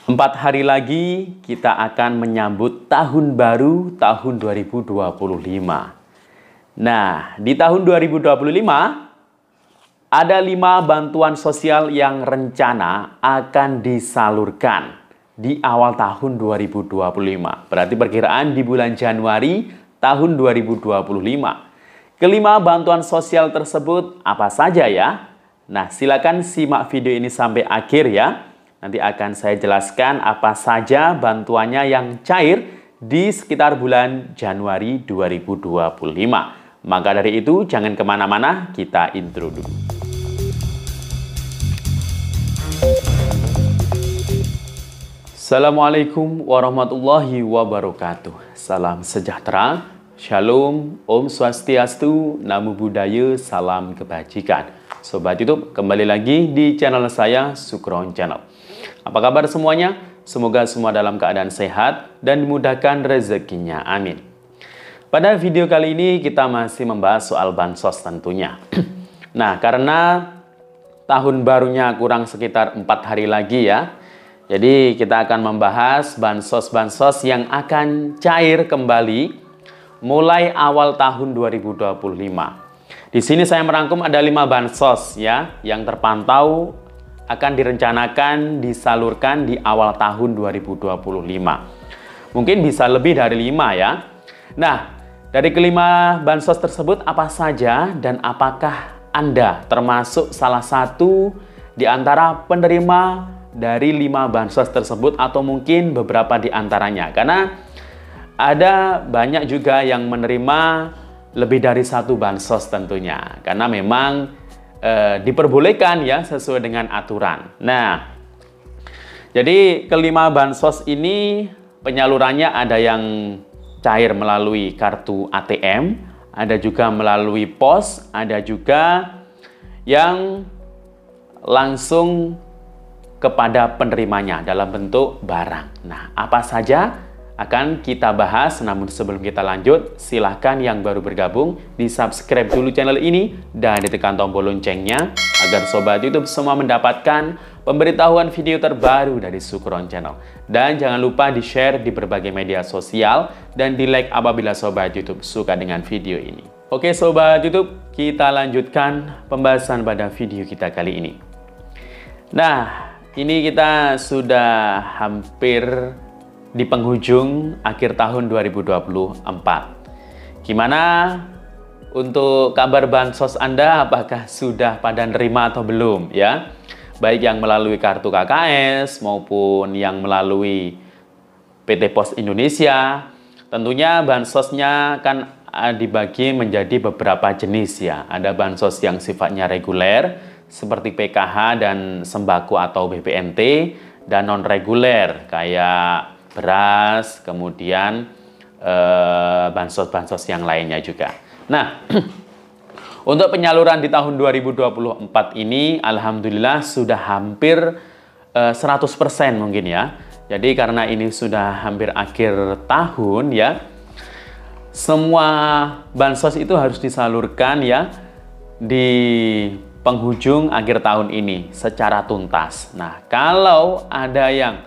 4 hari lagi kita akan menyambut tahun baru tahun 2025. Nah, di tahun 2025 ada 5 bantuan sosial yang rencana akan disalurkan di awal tahun 2025. Berarti perkiraan di bulan Januari tahun 2025. Kelima bantuan sosial tersebut apa saja ya? Nah, silakan simak video ini sampai akhir ya. Nanti akan saya jelaskan apa saja bantuannya yang cair di sekitar bulan Januari 2025. Maka dari itu jangan kemana-mana, kita intro dulu. Assalamualaikum warahmatullahi wabarakatuh. Salam sejahtera, Shalom, Om Swastiastu, Namo Buddhaya, salam kebajikan. Sobat YouTube, kembali lagi di channel saya, Sukron Channel. Apa kabar semuanya? Semoga semua dalam keadaan sehat dan dimudahkan rezekinya. Amin. Pada video kali ini kita masih membahas soal bansos tentunya. Nah, karena tahun barunya kurang sekitar 4 hari lagi ya. Jadi kita akan membahas bansos-bansos yang akan cair kembali mulai awal tahun 2025. Di sini saya merangkum ada 5 bansos ya yang terpantau akan direncanakan disalurkan di awal tahun 2025. Mungkin bisa lebih dari 5 ya. Nah, dari kelima bansos tersebut apa saja dan apakah Anda termasuk salah satu di antara penerima dari 5 bansos tersebut atau mungkin beberapa di antaranya? Karena ada banyak juga yang menerima lebih dari 1 bansos tentunya. Karena memang diperbolehkan ya sesuai dengan aturan. Nah, jadi kelima bansos ini penyalurannya ada yang cair melalui kartu ATM, ada juga melalui pos, ada juga yang langsung kepada penerimanya dalam bentuk barang. Nah, apa saja akan kita bahas, namun sebelum kita lanjut, silahkan yang baru bergabung di subscribe dulu channel ini dan ditekan tombol loncengnya agar Sobat YouTube semua mendapatkan pemberitahuan video terbaru dari Sukron Channel. Dan jangan lupa di-share di berbagai media sosial dan di-like apabila Sobat YouTube suka dengan video ini. Oke Sobat YouTube, kita lanjutkan pembahasan pada video kita kali ini. Nah, ini kita sudah hampir di penghujung akhir tahun 2024. Gimana untuk kabar bansos Anda? Apakah sudah pada nerima atau belum ya? Baik yang melalui kartu KKS maupun yang melalui PT Pos Indonesia. Tentunya bansosnya kan dibagi menjadi beberapa jenis ya. Ada bansos yang sifatnya reguler seperti PKH dan sembako atau BPNT, dan non-reguler kayak beras, kemudian bansos-bansos yang lainnya juga. Nah, untuk penyaluran di tahun 2024 ini, alhamdulillah sudah hampir 100% mungkin ya. Jadi karena ini sudah hampir akhir tahun ya, semua bansos itu harus disalurkan ya di penghujung akhir tahun ini secara tuntas. Nah, kalau ada yang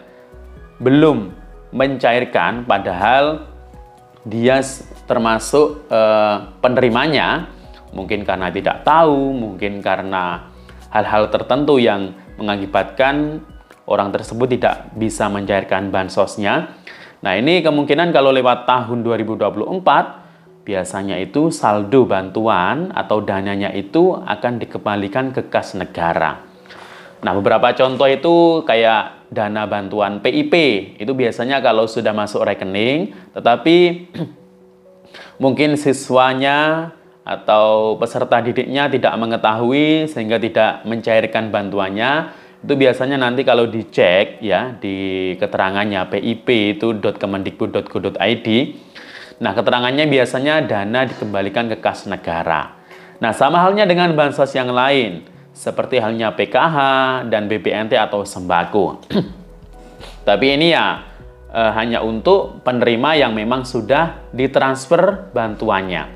belum mencairkan padahal dia termasuk penerimanya, mungkin karena tidak tahu, mungkin karena hal-hal tertentu yang mengakibatkan orang tersebut tidak bisa mencairkan bansosnya. Nah, ini kemungkinan kalau lewat tahun 2024 biasanya itu saldo bantuan atau dananya itu akan dikembalikan ke kas negara. Nah, beberapa contoh itu kayak dana bantuan PIP, itu biasanya kalau sudah masuk rekening, tetapi mungkin siswanya atau peserta didiknya tidak mengetahui sehingga tidak mencairkan bantuannya, itu biasanya nanti kalau dicek ya di keterangannya PIP itu .kemendikbud.go.id, nah keterangannya biasanya dana dikembalikan ke kas negara. Nah, sama halnya dengan bansos yang lain, seperti halnya PKH dan BPNT atau sembako. Tapi ini ya hanya untuk penerima yang memang sudah ditransfer bantuannya.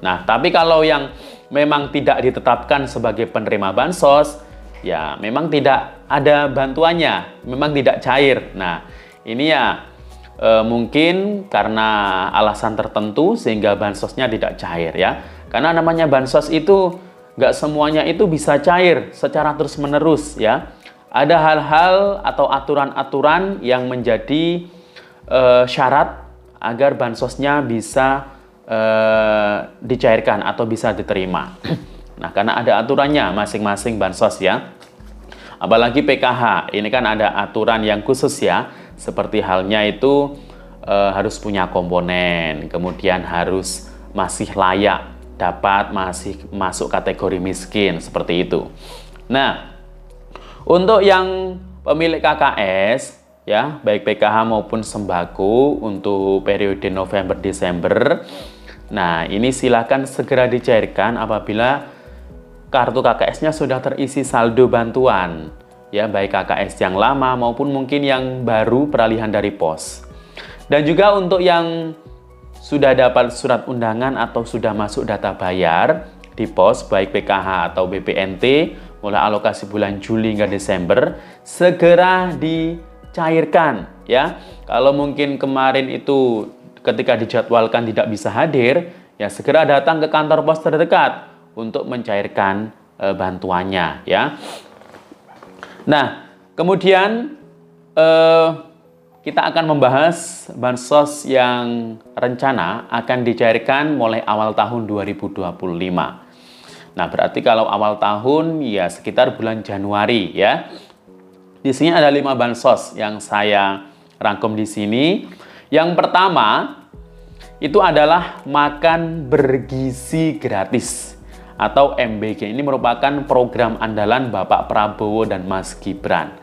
Nah, tapi kalau yang memang tidak ditetapkan sebagai penerima bansos, ya memang tidak ada bantuannya, memang tidak cair. Nah, ini ya mungkin karena alasan tertentu sehingga bansosnya tidak cair ya. Karena namanya bansos itu nggak semuanya itu bisa cair secara terus-menerus ya. Ada hal-hal atau aturan-aturan yang menjadi syarat agar bansosnya bisa dicairkan atau bisa diterima. Nah, karena ada aturannya masing-masing bansos ya. Apalagi PKH, ini kan ada aturan yang khusus ya. Seperti halnya itu harus punya komponen, kemudian harus masih layak dapat masuk kategori miskin, seperti itu. Nah, untuk yang pemilik KKS ya, baik PKH maupun sembako untuk periode November-Desember, nah ini silakan segera dicairkan apabila kartu KKS-nya sudah terisi saldo bantuan ya, baik KKS yang lama maupun mungkin yang baru peralihan dari pos. Dan juga untuk yang sudah dapat surat undangan atau sudah masuk data bayar di pos baik PKH atau BPNT mulai alokasi bulan Juli hingga Desember, segera dicairkan ya. Kalau mungkin kemarin itu ketika dijadwalkan tidak bisa hadir, ya segera datang ke kantor pos terdekat untuk mencairkan bantuannya ya. Nah, kemudian kita akan membahas bansos yang rencana akan dicairkan mulai awal tahun 2025. Nah, berarti kalau awal tahun ya sekitar bulan Januari ya. Di sini ada 5 bansos yang saya rangkum di sini. Yang pertama itu adalah makan bergizi gratis atau MBG. Ini merupakan program andalan Bapak Prabowo dan Mas Gibran.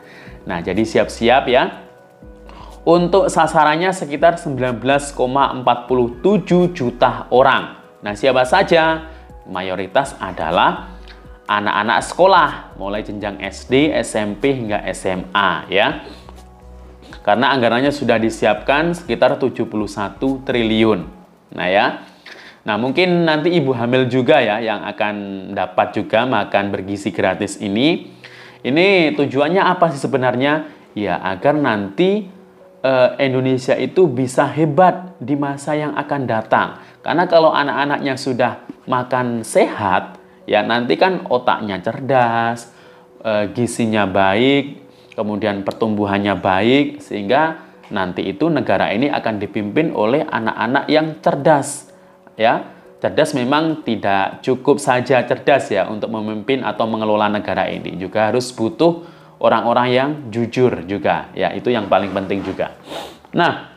Nah, jadi siap-siap ya. Untuk sasarannya sekitar 19,47 juta orang. Nah, siapa saja? Mayoritas adalah anak-anak sekolah, mulai jenjang SD, SMP, hingga SMA ya. Karena anggarannya sudah disiapkan sekitar 71 triliun. Nah ya. Nah, mungkin nanti ibu hamil juga ya yang akan dapat juga makan bergizi gratis ini. Ini tujuannya apa sih sebenarnya? Ya, agar nanti Indonesia itu bisa hebat di masa yang akan datang. Karena kalau anak-anaknya sudah makan sehat, ya nanti kan otaknya cerdas, gizinya baik, kemudian pertumbuhannya baik, sehingga nanti itu negara ini akan dipimpin oleh anak-anak yang cerdas. Ya, cerdas memang tidak cukup saja cerdas ya untuk memimpin atau mengelola negara ini, juga harus butuh orang-orang yang jujur juga, ya itu yang paling penting juga. Nah,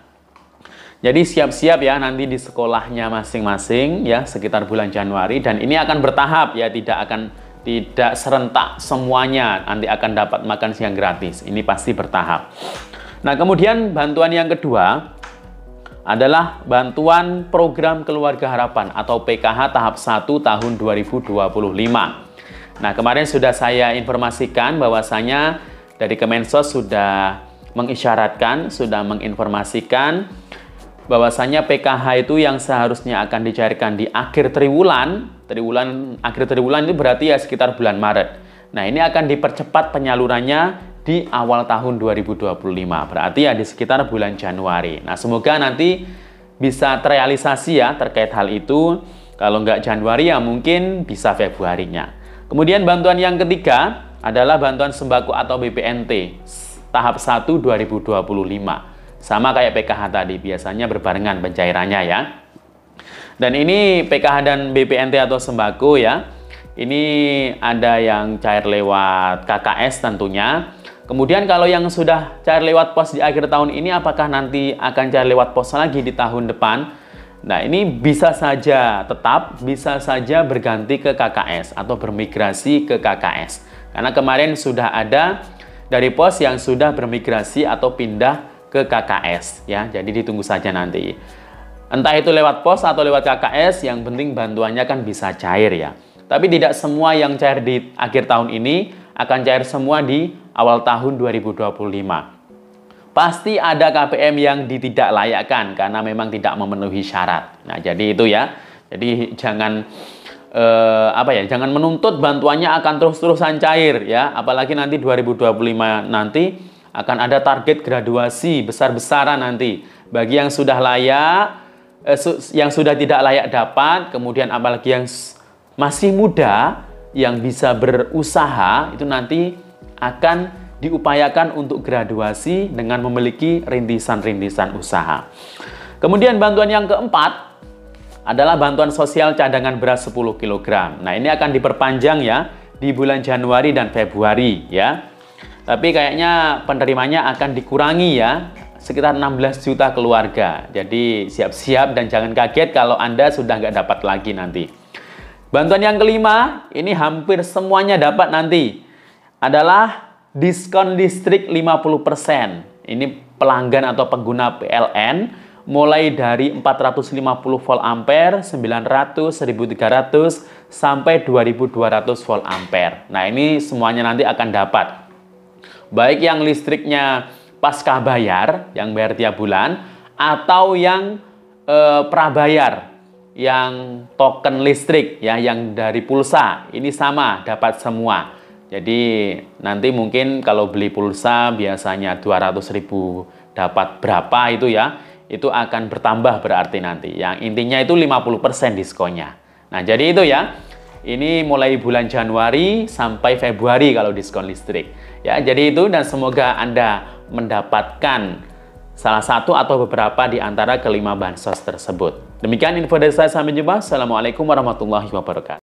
jadi siap-siap ya nanti di sekolahnya masing-masing ya sekitar bulan Januari, dan ini akan bertahap ya, tidak serentak semuanya nanti akan dapat makan siang gratis. Ini pasti bertahap. Nah, kemudian bantuan yang kedua adalah bantuan program Keluarga Harapan atau PKH tahap 1 tahun 2025. Nah, kemarin sudah saya informasikan bahwasanya dari Kemensos sudah mengisyaratkan, sudah menginformasikan bahwasanya PKH itu yang seharusnya akan dicairkan di akhir triwulan akhir triwulan itu berarti ya sekitar bulan Maret. Nah, ini akan dipercepat penyalurannya di awal tahun 2025, berarti ya di sekitar bulan Januari. Nah, semoga nanti bisa terrealisasi ya terkait hal itu. Kalau nggak Januari ya mungkin bisa Februarinya. Kemudian bantuan yang ketiga adalah bantuan sembako atau BPNT tahap 1 2025. Sama kayak PKH tadi, biasanya berbarengan pencairannya ya. Dan ini PKH dan BPNT atau sembako ya. Ini ada yang cair lewat KKS tentunya. Kemudian kalau yang sudah cair lewat pos di akhir tahun ini, apakah nanti akan cair lewat pos lagi di tahun depan? Nah, ini bisa saja tetap, bisa saja berganti ke KKS atau bermigrasi ke KKS. Karena kemarin sudah ada dari pos yang sudah bermigrasi atau pindah ke KKS ya. Jadi ditunggu saja nanti. Entah itu lewat pos atau lewat KKS, yang penting bantuannya kan bisa cair ya. Tapi tidak semua yang cair di akhir tahun ini akan cair semua di awal tahun 2025. Pasti ada KPM yang ditidaklayakkan karena memang tidak memenuhi syarat. Nah, jadi itu ya. Jadi jangan jangan menuntut bantuannya akan terus-terusan cair ya, apalagi nanti 2025 nanti akan ada target graduasi besar-besaran nanti bagi yang sudah layak, yang sudah tidak layak dapat, kemudian apalagi yang masih muda yang bisa berusaha itu nanti akan diupayakan untuk graduasi dengan memiliki rintisan-rintisan usaha. Kemudian bantuan yang keempat adalah bantuan sosial cadangan beras 10 kg. Nah, ini akan diperpanjang ya di bulan Januari dan Februari ya. Tapi kayaknya penerimanya akan dikurangi ya, sekitar 16 juta keluarga. Jadi siap-siap dan jangan kaget kalau Anda sudah nggak dapat lagi nanti. Bantuan yang kelima, ini hampir semuanya dapat nanti, adalah diskon listrik 50%. Ini pelanggan atau pengguna PLN mulai dari 450 volt ampere, 900, 1300 sampai 2200 volt ampere. Nah, ini semuanya nanti akan dapat. Baik yang listriknya pasca bayar, yang bayar tiap bulan, atau yang prabayar, yang token listrik ya, yang dari pulsa, ini sama dapat semua. Jadi nanti mungkin kalau beli pulsa biasanya 200.000 dapat berapa itu ya, itu akan bertambah berarti nanti. Yang intinya itu 50% diskonnya. Nah, jadi itu ya. Ini mulai bulan Januari sampai Februari kalau diskon listrik. Ya, jadi itu, dan semoga Anda mendapatkan salah satu atau beberapa di antara kelima bansos tersebut. Demikian info dari saya, sampai jumpa. Assalamualaikum warahmatullahi wabarakatuh.